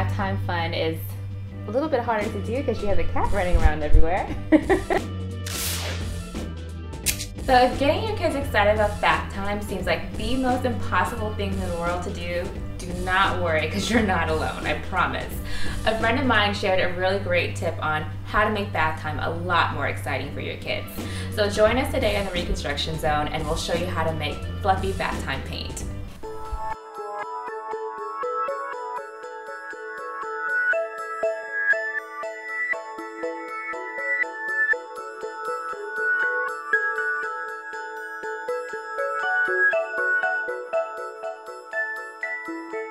bath time fun is a little bit harder to do because you have a cat running around everywhere. So if getting your kids excited about bath time seems like the most impossible thing in the world to do, do not worry because you're not alone, I promise. A friend of mine shared a really great tip on how to make bath time a lot more exciting for your kids. So join us today in the Reconstruction Zone and we'll show you how to make fluffy bath time paint.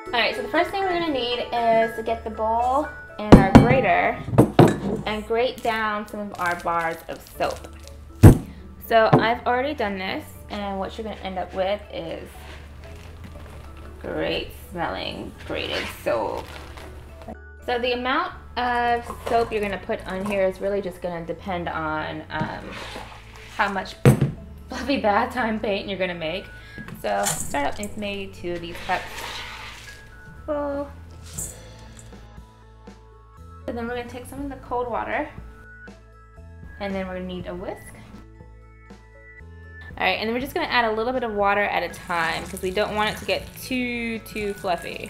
Alright, so the first thing we're going to need is to get the bowl and our grater and grate down some of our bars of soap. So I've already done this, and what you're going to end up with is great smelling grated soap. So the amount of soap you're going to put on here is really just going to depend on how much fluffy bath time paint you're going to make. So start up with maybe 2 of these cups. Full. And then we're going to take some of the cold water, and then we're going to need a whisk. Alright, and then we're just going to add a little bit of water at a time because we don't want it to get too fluffy.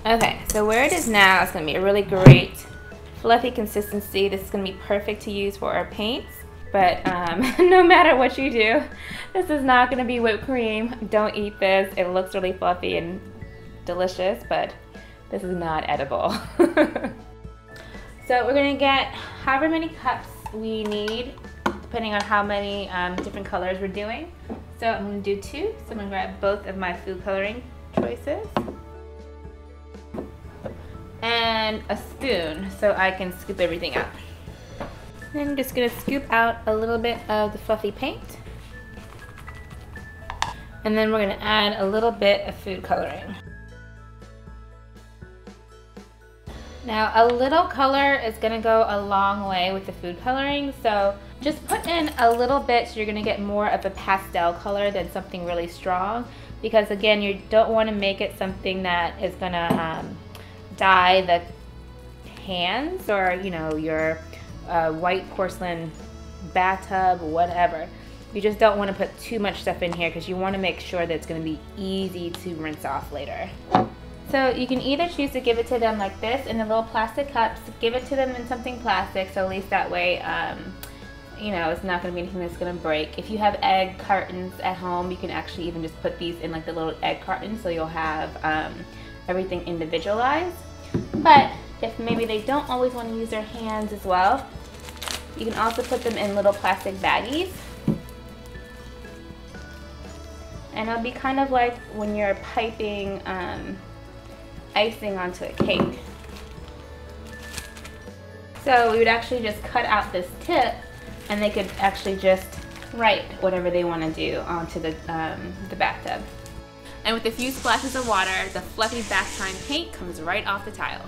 Okay, so where it is now, it's going to be a really great fluffy consistency. This is going to be perfect to use for our paints, but no matter what you do, this is not going to be whipped cream. Don't eat this. It looks really fluffy and delicious, but this is not edible. So we're going to get however many cups we need, depending on how many different colors we're doing. So I'm going to do 2, so I'm going to grab both of my food coloring choices. And a spoon so I can scoop everything out. And I'm just going to scoop out a little bit of the fluffy paint. And then we're going to add a little bit of food coloring. Now a little color is going to go a long way with the food coloring, so just put in a little bit so you're going to get more of a pastel color than something really strong, because again, you don't want to make it something that is going to dye the hands or, you know, your white porcelain bathtub, whatever. You just don't want to put too much stuff in here because you want to make sure that it's going to be easy to rinse off later. So you can either choose to give it to them like this in the little plastic cups, give it to them in something plastic, so at least that way you know, it's not going to be anything that's going to break. If you have egg cartons at home, you can actually even just put these in like the little egg cartons, so you'll have everything individualized. But if maybe they don't always want to use their hands as well, you can also put them in little plastic baggies. And it'll be kind of like when you're piping icing onto a cake. So we would actually just cut out this tip, and they could actually just write whatever they want to do onto the bathtub. And with a few splashes of water, the fluffy bath time paint comes right off the tile.